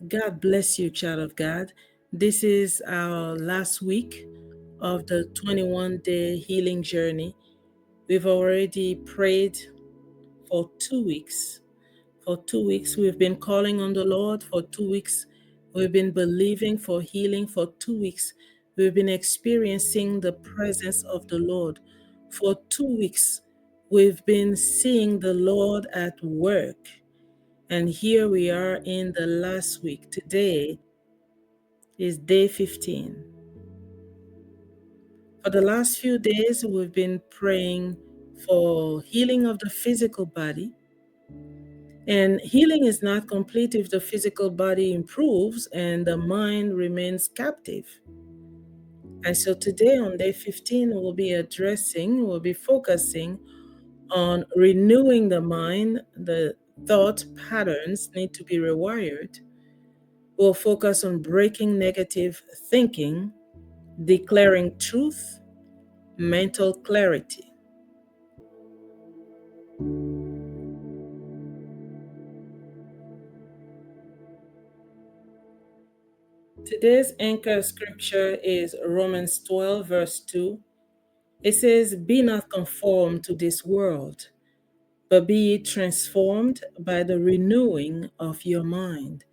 God bless you, child of God. This is our last week of the 21-day healing journey. We've already prayed for 2 weeks. For 2 weeks, we've been calling on the Lord. For 2 weeks, we've been believing for healing. For 2 weeks, we've been experiencing the presence of the Lord. For 2 weeks, we've been seeing the Lord at work. And here we are in the last week. Today is day 15. For the last few days, we've been praying for healing of the physical body. And healing is not complete if the physical body improves and the mind remains captive. And so today on day 15, we'll be focusing on renewing the mind. The thought patterns need to be rewired. We'll focus on breaking negative thinking, declaring truth, mental clarity. Today's anchor scripture is Romans 12, verse 2. It says, "Be not conformed to this world, but be ye transformed by the renewing of your mind."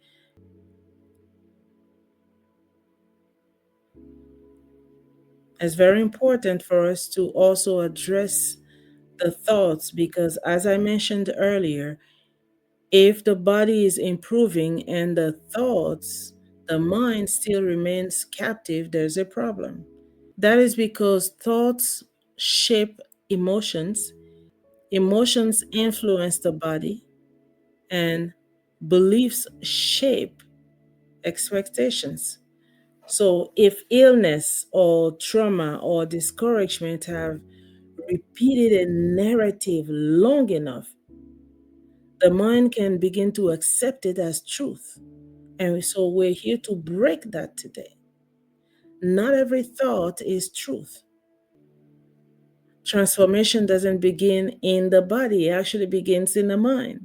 It's very important for us to also address the thoughts because, as I mentioned earlier, if the body is improving and the mind still remains captive, there's a problem. That is because thoughts shape emotions, emotions influence the body, and beliefs shape expectations. So, if illness or trauma or discouragement have repeated a narrative long enough, the mind can begin to accept it as truth. And so, we're here to break that today. Not every thought is truth. Transformation doesn't begin in the body, it actually begins in the mind.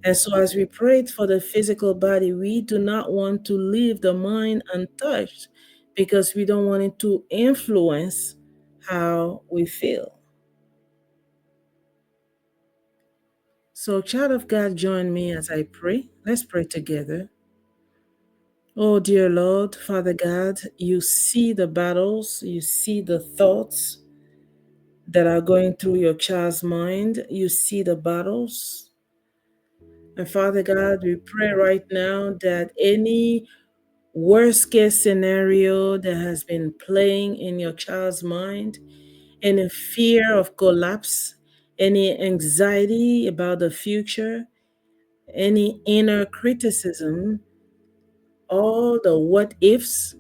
And so, as we prayed for the physical body, we do not want to leave the mind untouched because we don't want it to influence how we feel. So, child of God, join me as I pray. Let's pray together. Oh, dear Lord, Father God, you see the battles, you see the thoughts that are going through your child's mind, you see the battles. And Father God, we pray right now that any worst case scenario that has been playing in your child's mind, any fear of collapse, any anxiety about the future, any inner criticism, all the what ifs,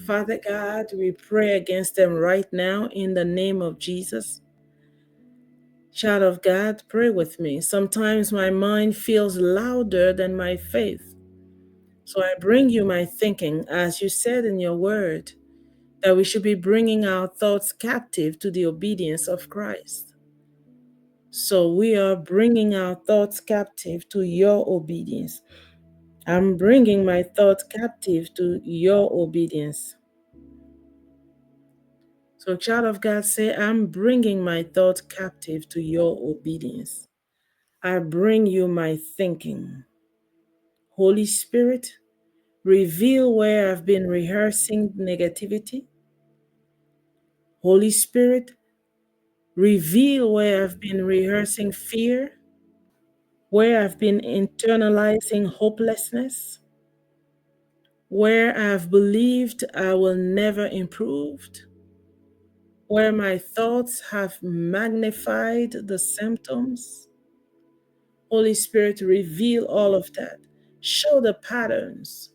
Father God, we pray against them right now in the name of Jesus. Child of God, pray with me. Sometimes my mind feels louder than my faith. So I bring you my thinking, as you said in your word, that we should be bringing our thoughts captive to the obedience of Christ. So we are bringing our thoughts captive to your obedience. I'm bringing my thoughts captive to your obedience. So, child of God, say, I'm bringing my thoughts captive to your obedience. I bring you my thinking. Holy Spirit, reveal where I've been rehearsing negativity. Holy Spirit, reveal where I've been rehearsing fear, where I've been internalizing hopelessness, where I've believed I will never improve, where my thoughts have magnified the symptoms. Holy Spirit, reveal all of that. Show the patterns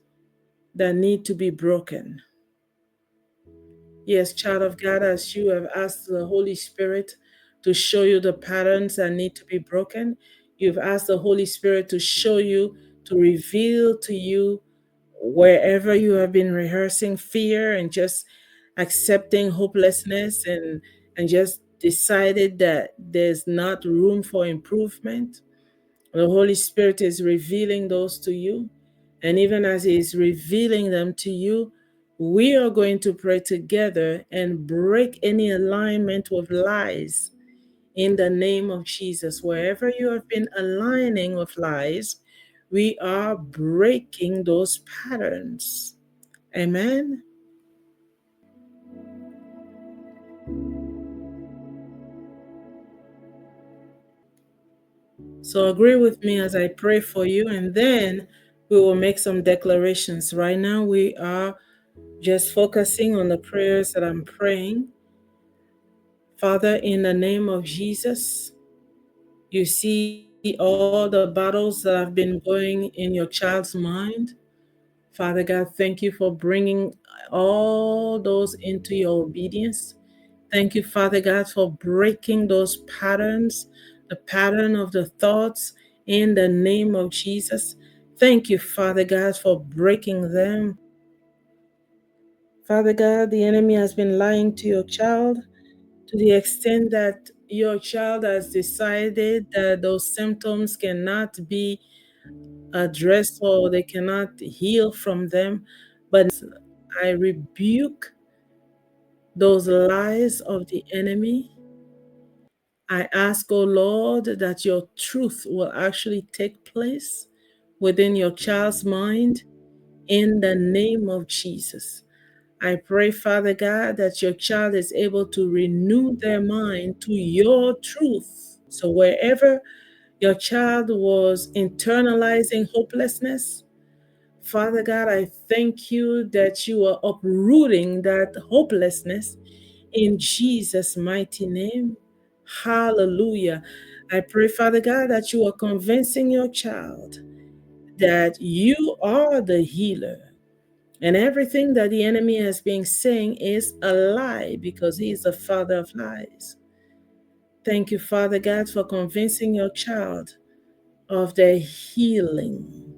that need to be broken. Yes, child of God, as you have asked the Holy Spirit to show you the patterns that need to be broken, you've asked the Holy Spirit to show you, to reveal to you wherever you have been rehearsing fear and just accepting hopelessness and just decided that there's not room for improvement. The Holy Spirit is revealing those to you. And even as He's revealing them to you, we are going to pray together and break any alignment with lies in the name of Jesus. Wherever you have been aligning with lies, we are breaking those patterns. Amen. So agree with me as I pray for you, and then we will make some declarations. Right now, we are just focusing on the prayers that I'm praying. Father, in the name of Jesus, you see all the battles that have been going in your child's mind. Father God, thank you for bringing all those into your obedience. Thank you, Father God, for breaking those patterns, the pattern of the thoughts in the name of Jesus. Thank you, Father God, for breaking them. Father God, the enemy has been lying to your child to the extent that your child has decided that those symptoms cannot be addressed or they cannot heal from them. But I rebuke those lies of the enemy. I ask, oh Lord, that your truth will actually take place within your child's mind in the name of Jesus. I pray, Father God, that your child is able to renew their mind to your truth. So wherever your child was internalizing hopelessness, Father God, I thank you that you are uprooting that hopelessness in Jesus' mighty name. Hallelujah. I pray, Father God, that you are convincing your child that you are the healer. And everything that the enemy has been saying is a lie because he is the father of lies. Thank you, Father God, for convincing your child of their healing,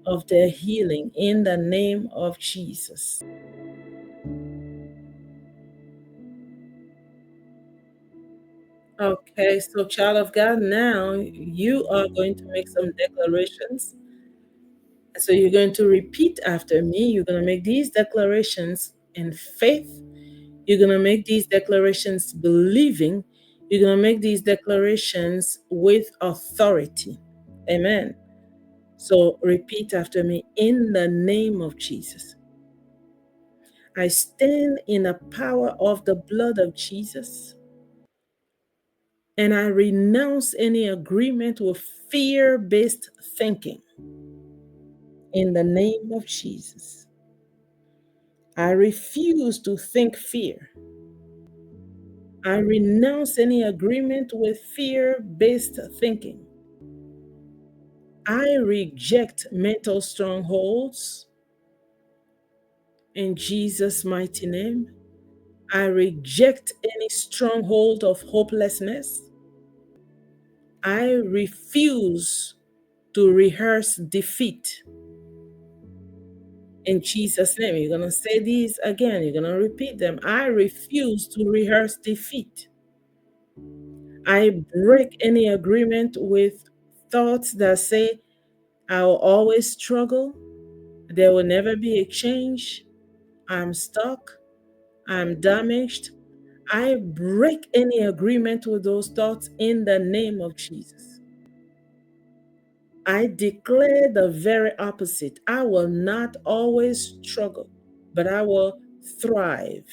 in the name of Jesus. Okay, so child of God, now you are going to make some declarations. So you're going to repeat after me. You're going to make these declarations in faith. You're going to make these declarations believing. You're going to make these declarations with authority. Amen. So repeat after me in the name of Jesus. I stand in the power of the blood of Jesus, and I renounce any agreement with fear based thinking in the name of Jesus. I refuse to think fear. I renounce any agreement with fear based thinking. I reject mental strongholds in Jesus' mighty name. I reject any stronghold of hopelessness. I refuse to rehearse defeat in Jesus' name. You're going to say these again. You're going to repeat them. I refuse to rehearse defeat. I break any agreement with thoughts that say, I'll always struggle. There will never be a change. I'm stuck. I'm damaged. I break any agreement with those thoughts in the name of Jesus. I declare the very opposite. I will not always struggle, but I will thrive.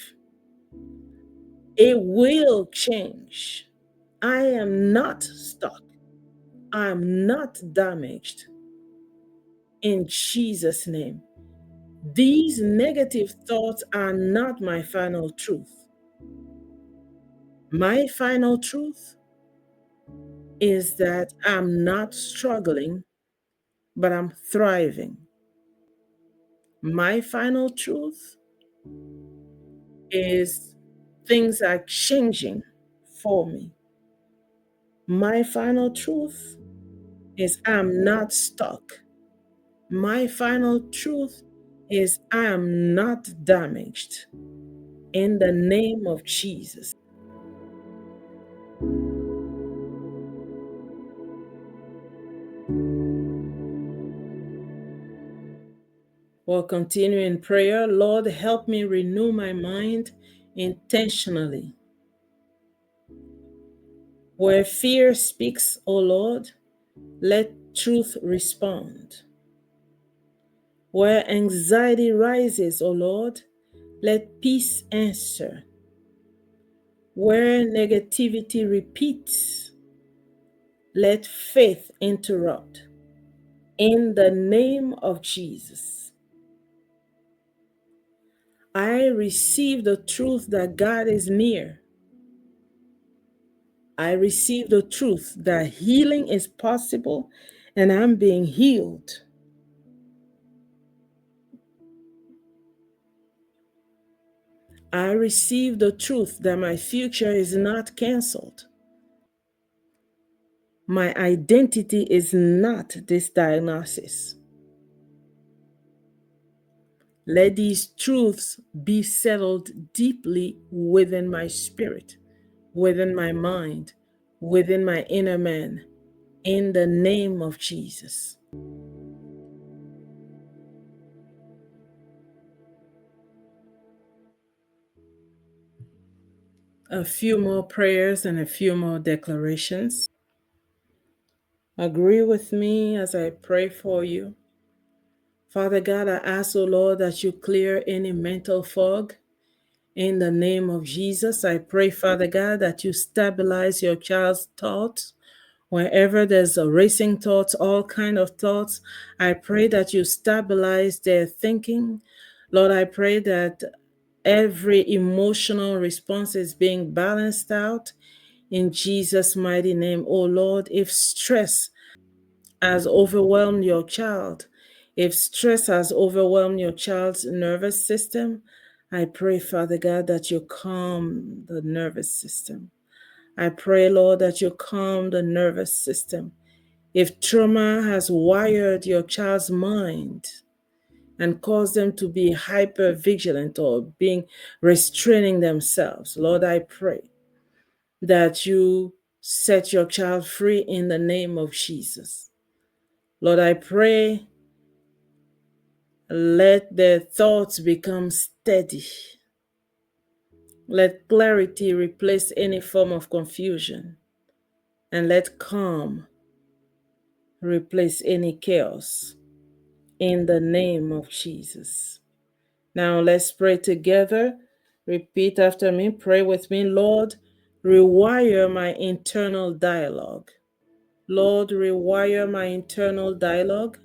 It will change. I am not stuck. I'm not damaged. In Jesus' name. These negative thoughts are not my final truth. My final truth is that I'm not struggling, but I'm thriving. My final truth is things are changing for me. My final truth is I'm not stuck. My final truth is I am not damaged. In the name of Jesus. We'll continue in prayer. Lord, help me renew my mind intentionally. Where fear speaks, O Lord, let truth respond. Where anxiety rises, O Lord, let peace answer. Where negativity repeats, let faith interrupt. In the name of Jesus, I receive the truth that God is near. I receive the truth that healing is possible and I'm being healed. I receive the truth that my future is not canceled. My identity is not this diagnosis. Let these truths be settled deeply within my spirit, within my mind, within my inner man, in the name of Jesus. A few more prayers and a few more declarations. Agree with me as I pray for you. Father God, I ask, O Lord, that you clear any mental fog. In the name of Jesus, I pray, Father God, that you stabilize your child's thoughts. Wherever there's a racing thoughts, all kind of thoughts, I pray that you stabilize their thinking. Lord, I pray that every emotional response is being balanced out in Jesus' mighty name. Oh Lord, if stress has overwhelmed your child, if stress has overwhelmed your child's nervous system, I pray, Father God, that you calm the nervous system. I pray, Lord, that you calm the nervous system. If trauma has wired your child's mind and caused them to be hyper vigilant or being restraining themselves, Lord, I pray that you set your child free in the name of Jesus. Lord, I pray, let their thoughts become steady. Let clarity replace any form of confusion, and let calm replace any chaos in the name of Jesus. Now let's pray together. Repeat after me. Pray with me. Lord, rewire my internal dialogue. Lord, rewire my internal dialogue.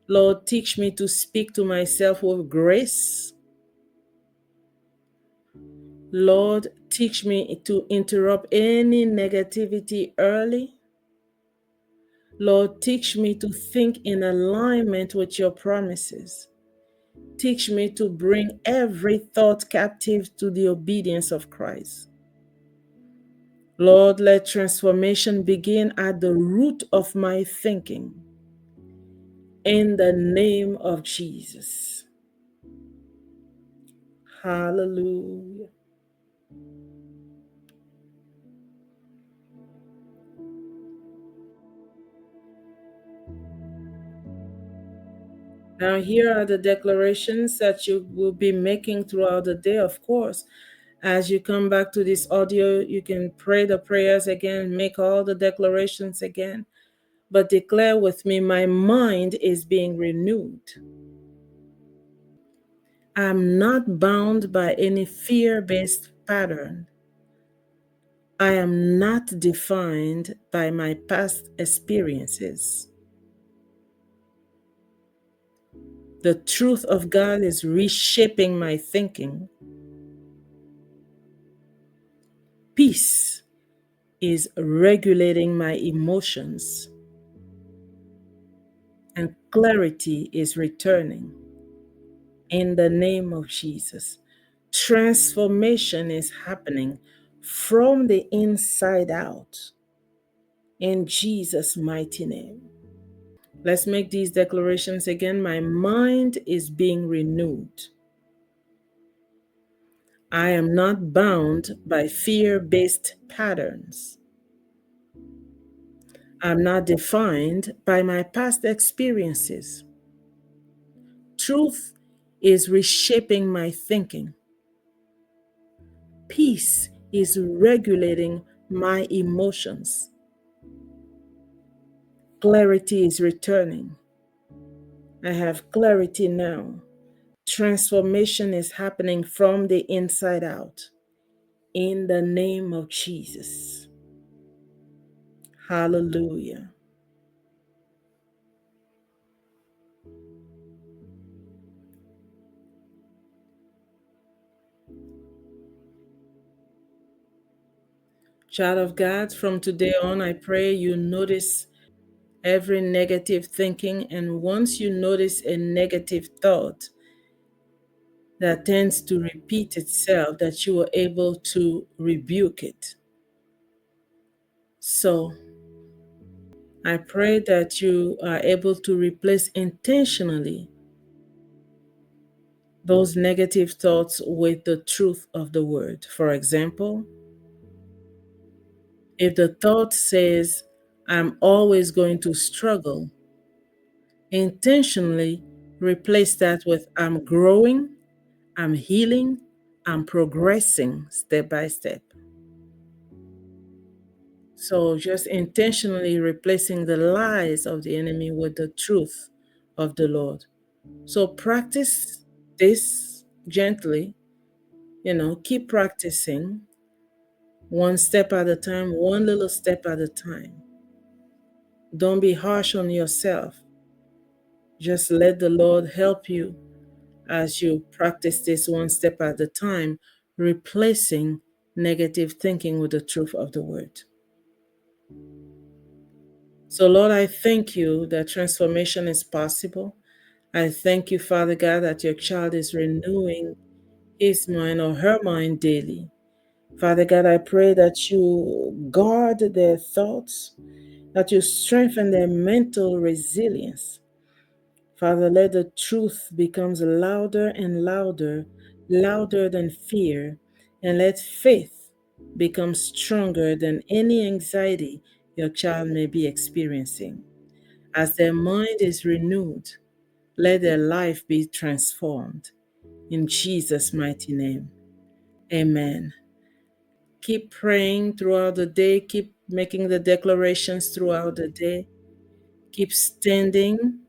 Lord, teach me to speak to myself with grace. Lord, teach me to interrupt any negativity early. Lord, teach me to think in alignment with your promises. Teach me to bring every thought captive to the obedience of Christ. Lord, let transformation begin at the root of my thinking. In the name of Jesus. Hallelujah. Now, here are the declarations that you will be making throughout the day, of course. As you come back to this audio, you can pray the prayers again, make all the declarations again, but declare with me, my mind is being renewed. I'm not bound by any fear-based pattern. I am not defined by my past experiences. The truth of God is reshaping my thinking. Peace is regulating my emotions, and clarity is returning. In the name of Jesus, transformation is happening from the inside out. In Jesus' mighty name. Let's make these declarations again. My mind is being renewed. I am not bound by fear-based patterns. I'm not defined by my past experiences. truth is reshaping my thinking. Peace is regulating my emotions. Clarity is returning. I have clarity now. Transformation is happening from the inside out. In the name of Jesus. Hallelujah. Child of God, from today on, I pray you notice every negative thinking. And once you notice a negative thought that tends to repeat itself, that you are able to rebuke it. So I pray that you are able to replace intentionally those negative thoughts with the truth of the word. For example, if the thought says, I'm always going to struggle, intentionally replace that with, I'm growing, I'm healing, I'm progressing step by step. So just intentionally replacing the lies of the enemy with the truth of the Lord. So practice this gently, keep practicing one step at a time, one little step at a time. Don't be harsh on yourself. Just let the Lord help you as you practice this one step at a time, replacing negative thinking with the truth of the word. So, Lord, I thank you that transformation is possible. I thank you, Father God, that your child is renewing his mind or her mind daily. Father God, I pray that you guard their thoughts, that you strengthen their mental resilience. Father, let the truth becomes louder and louder, louder than fear, and let faith become stronger than any anxiety your child may be experiencing. As their mind is renewed, let their life be transformed. In Jesus' mighty name, amen. Keep praying throughout the day. Keep making the declarations throughout the day. Keep standing,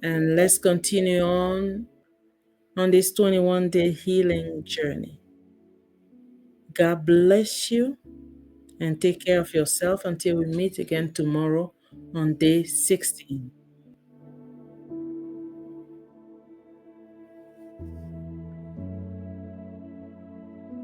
and let's continue on this 21-day healing journey. God bless you, and take care of yourself until we meet again tomorrow on day 16.